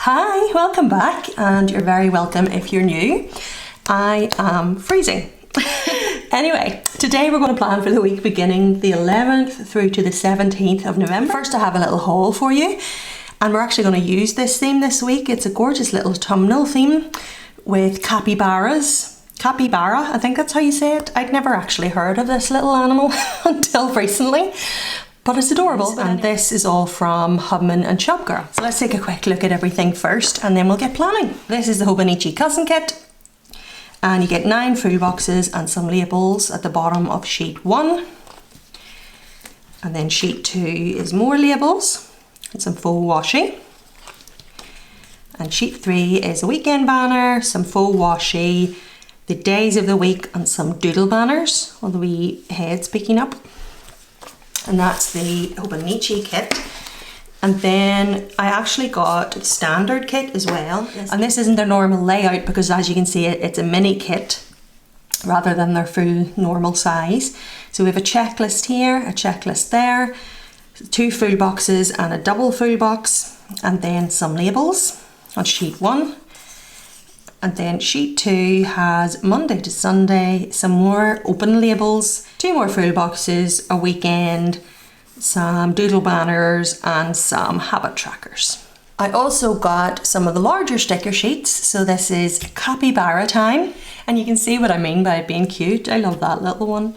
Hi, welcome back, and you're very welcome if you're new. I am freezing. Anyway, today we're going to plan for the week beginning the 11th through to the 17th of November. First I have a little haul for you, and we're actually going to use this theme this week. It's a gorgeous little autumnal theme with capybaras. Capybara, I think that's how you say it. I'd never actually heard of this little animal until recently. But it's adorable, and this is all from Hubman and Shopgirl. So let's take a quick look at everything first and then we'll get planning. This is the Hobonichi Cousin Kit, and you get 9 full boxes and some labels at the bottom of sheet 1. And then sheet 2 is more labels and some faux washi. And sheet 3 is a weekend banner, some faux washi, the days of the week and some doodle banners, all the wee heads picking up. And that's the Hobonichi kit. And then I actually got the standard kit as well. And this isn't their normal layout because, as you can see, it's a mini kit rather than their full normal size. So we have a checklist here, a checklist there, 2 full boxes and a double full box, and then some labels on sheet 1. And then sheet 2 has Monday to Sunday, some more open labels, 2 more full boxes, a weekend, some doodle banners and some habit trackers. I also got some of the larger sticker sheets. So this is capybara time, and you can see what I mean by it being cute. I love that little one.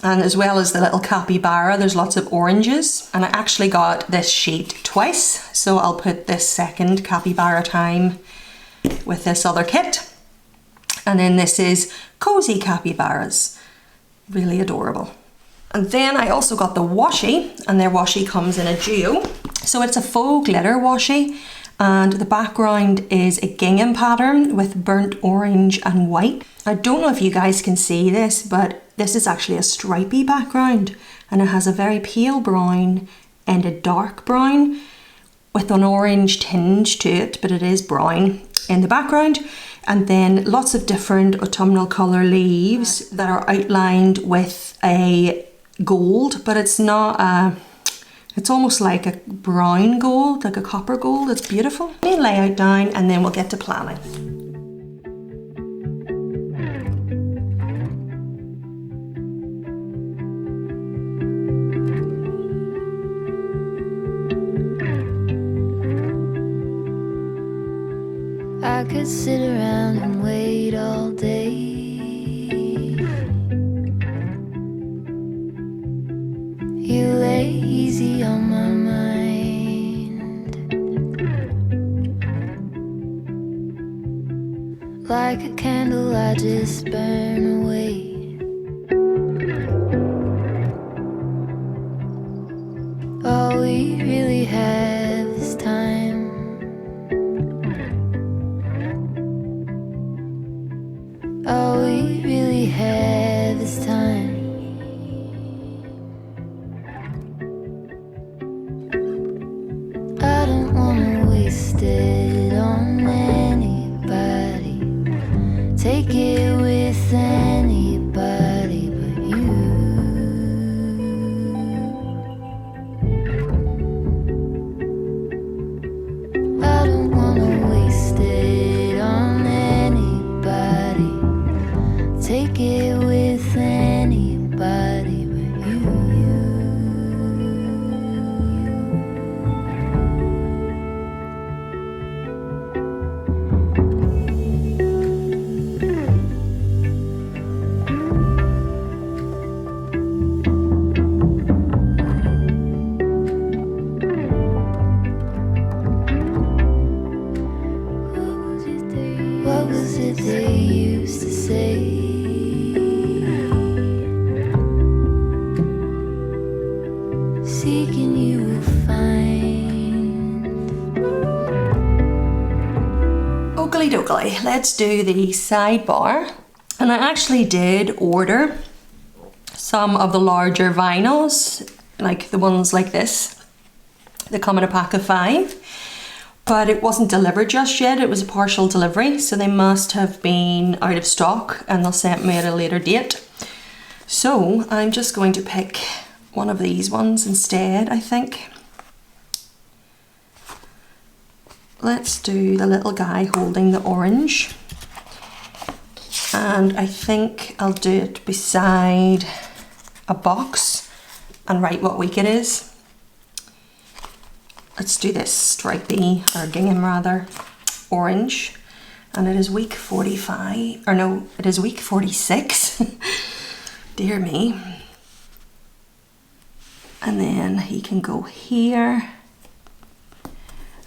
And as well as the little capybara, there's lots of oranges, and I actually got this sheet twice. So I'll put this second capybara time with this other kit. And then this is cozy capybaras, really adorable. And then I also got the washi, and their washi comes in a duo. So it's a faux glitter washi, and the background is a gingham pattern with burnt orange and white. I don't know if you guys can see this, but this is actually a stripy background, and it has a very pale brown and a dark brown with an orange tinge to it, but it is brown in the background. And then lots of different autumnal colour leaves that are outlined with a gold, but it's not it's almost like a brown gold, like a copper gold. It's beautiful. Let me lay out down and then we'll get to planning. I could sit around and wait all day. You lay easy on my mind, like a candle I just burn away. All we really have is time. All we really have is time. I don't wanna waste it on anybody. Take it with anybody but you. I don't wanna waste it on anybody. Take it with anybody but you. What was it they used to say? Seeking you will find. Oakley dokley, let's do the sidebar. And I actually did order some of the larger vinyls, like the ones like this. They come in a pack of 5. But it wasn't delivered just yet. It was a partial delivery, so they must have been out of stock and they'll send me at a later date. So I'm just going to pick one of these ones instead, I think. let's do the little guy holding the orange. And I think I'll do it beside a box and write what week it is. Let's do this stripy, or gingham rather, orange. And it is week 45, or no, it is week 46. Dear me. And then he can go here.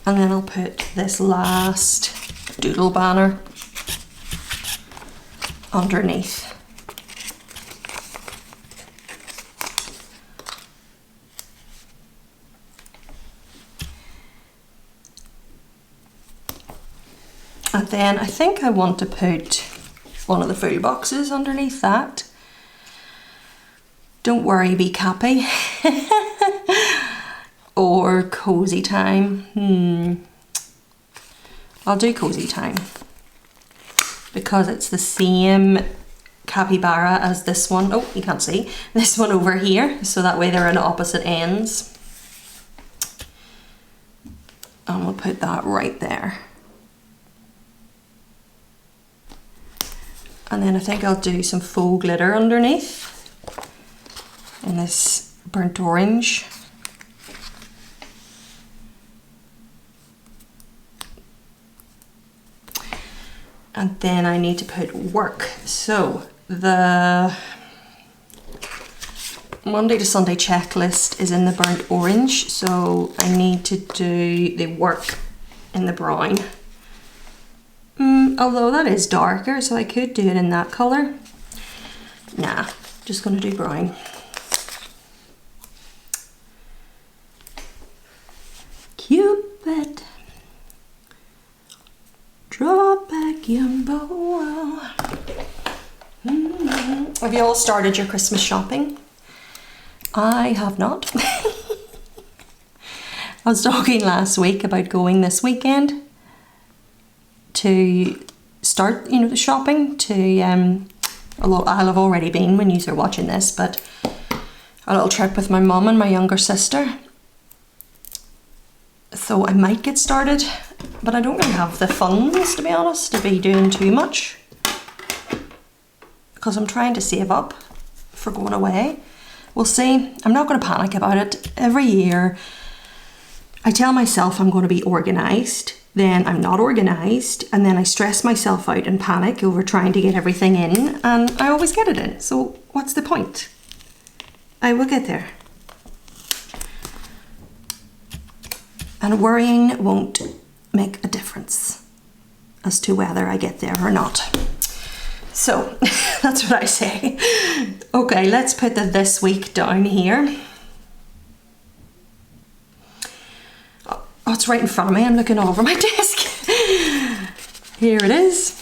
And then I'll put this last doodle banner underneath. And then I think I want to put one of the full boxes underneath that. Don't worry, be Cappy. Or cozy time. I'll do cozy time because it's the same capybara as this one. Oh, you can't see. This one over here. So that way they're on opposite ends. And we'll put that right there. And then I think I'll do some faux glitter underneath in this burnt orange. And then I need to put work. So the Monday to Sunday checklist is in the burnt orange. So I need to do the work in the brown. Although that is darker, so I could do it in that colour. Nah, just gonna do brown. Cupid, draw back your bow. Have you all started your Christmas shopping? I have not. I was talking last week about going this weekend to start, the shopping. Although I'll have already been when you are watching this, but a little trip with my mum and my younger sister. So I might get started, but I don't really have the funds, to be honest, to be doing too much. Because I'm trying to save up for going away. We'll see. I'm not going to panic about it. Every year I tell myself I'm going to be organised, then I'm not organised, and then I stress myself out and panic over trying to get everything in, and I always get it in. So what's the point? I will get there. And worrying won't make a difference as to whether I get there or not. So that's what I say. Okay, let's put the this week down here. Oh, it's right in front of me. I'm looking all over my desk. Here it is.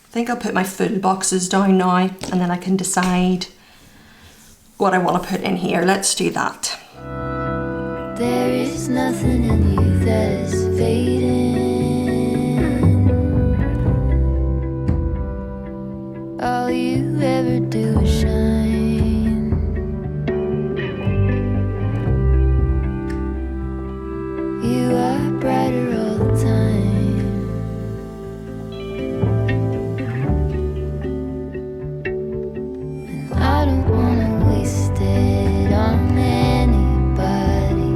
I think I'll put my full boxes down now, and then I can decide what I want to put in here. Let's do that. There is nothing in you that is fading. All you ever do is shine. You are brighter all the time. And I don't wanna waste it on anybody.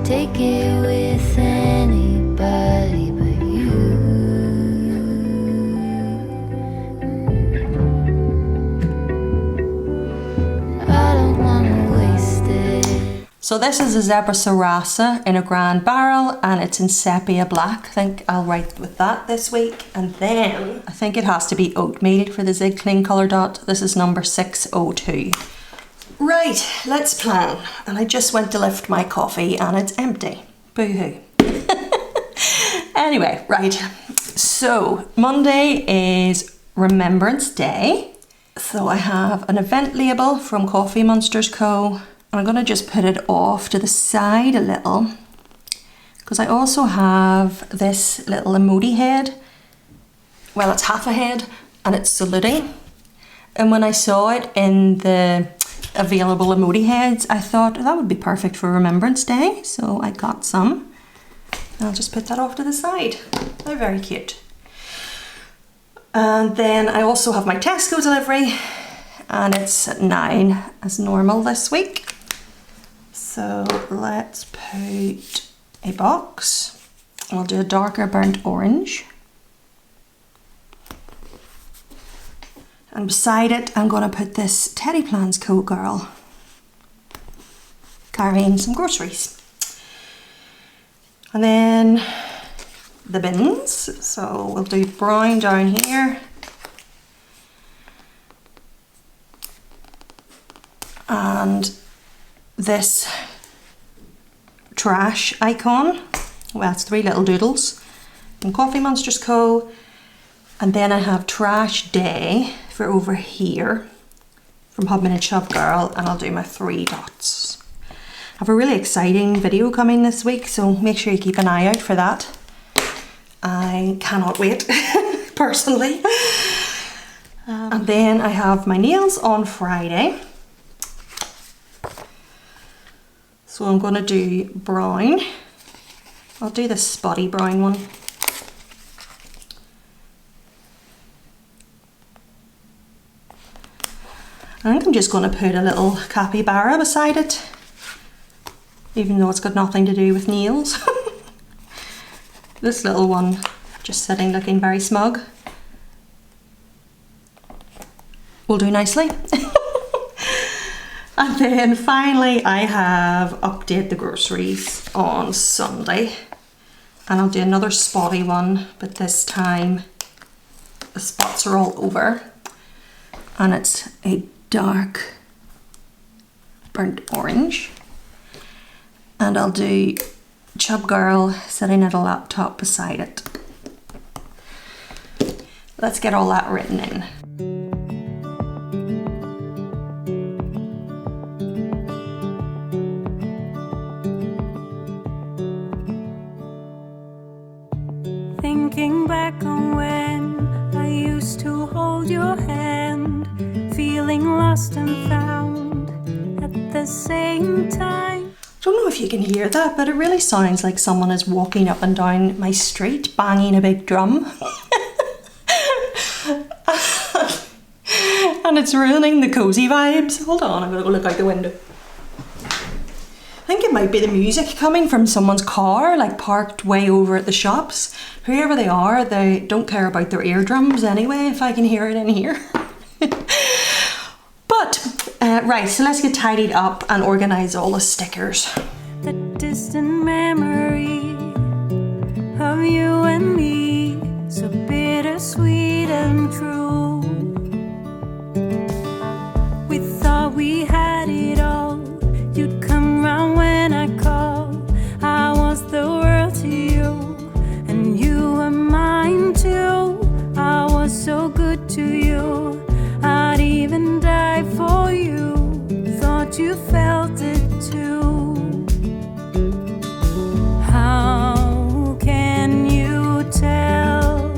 Take it with anybody but you. I don't wanna waste it. So this is a Zebra Sarasa in a grand barrel, and it's in sepia black. I think I'll write with that this week. And then I think it has to be oatmeal for the Zig Clean colour dot. This is number 602. Right, let's plan. And I just went to lift my coffee and it's empty. Boo-hoo. Anyway, right. So Monday is Remembrance Day. So I have an event label from Coffee Monsters Co. And I'm going to just put it off to the side a little, because I also have this little emoji head. Well, it's half a head and it's saluting. And when I saw it in the available emoji heads, I thought that would be perfect for Remembrance Day. So I got some. I'll just put that off to the side. They're very cute. And then I also have my Tesco delivery, and it's at 9 as normal this week. So let's put a box. I'll do a darker burnt orange. And beside it, I'm going to put this Teddy Plans Co girl carrying some groceries. And then the bins. So we'll do brown down here. And this trash icon. Well, it's 3 little doodles from Coffee Monsters Co. And then I have Trash Day for over here from Hub Minute Shop Girl, and I'll do my 3 dots. I have a really exciting video coming this week, so make sure you keep an eye out for that. I cannot wait, personally. And then I have my nails on Friday. So I'm going to do brown. I'll do the spotty brown one. I think I'm just going to put a little capybara beside it, even though it's got nothing to do with nails. This little one just sitting looking very smug will do nicely. And then finally I have update the groceries on Sunday, and I'll do another spotty one, but this time the spots are all over, and it's a dark burnt orange. And I'll do Chub Girl sitting at a laptop beside it. Let's get all that written in. Thinking back on when I used to hold your hand, feeling lost and found at the same time. I don't know if you can hear that, but it really sounds like someone is walking up and down my street banging a big drum. And it's ruining the cozy vibes. Hold on, I'm gonna go look out the window. I think it might be the music coming from someone's car, like parked way over at the shops. Whoever they are, they don't care about their eardrums anyway, if I can hear it in here. But, right, so let's get tidied up and organise all the stickers. The distant memory of you and me, so bittersweet and true. We thought we had it all. You'd come round when I called. I was the world to you, and you were mine too. I was so good to you, I'd even die for you. Thought you felt it too. How can you tell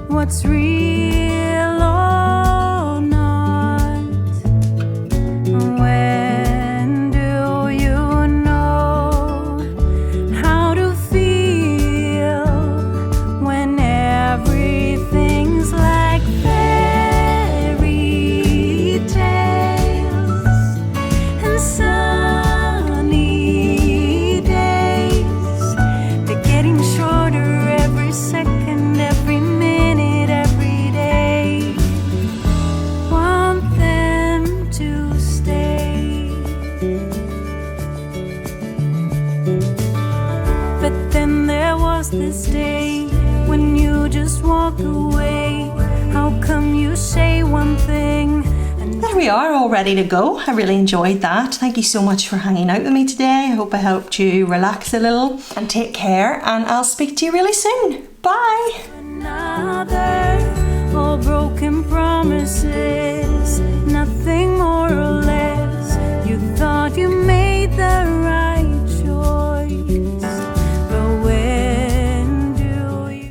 what's real or not? When do you know how to feel when everything's like fairy tales and sunny days? They're getting shorter every second, every minute, every day. Want them to stay. But then there was this day when you just walk away. How come you say one thing and There we are, all ready to go. I really enjoyed that. Thank you so much for hanging out with me today. I hope I helped you relax a little, and take care, and I'll speak to you really soon. Bye. another? All broken promises.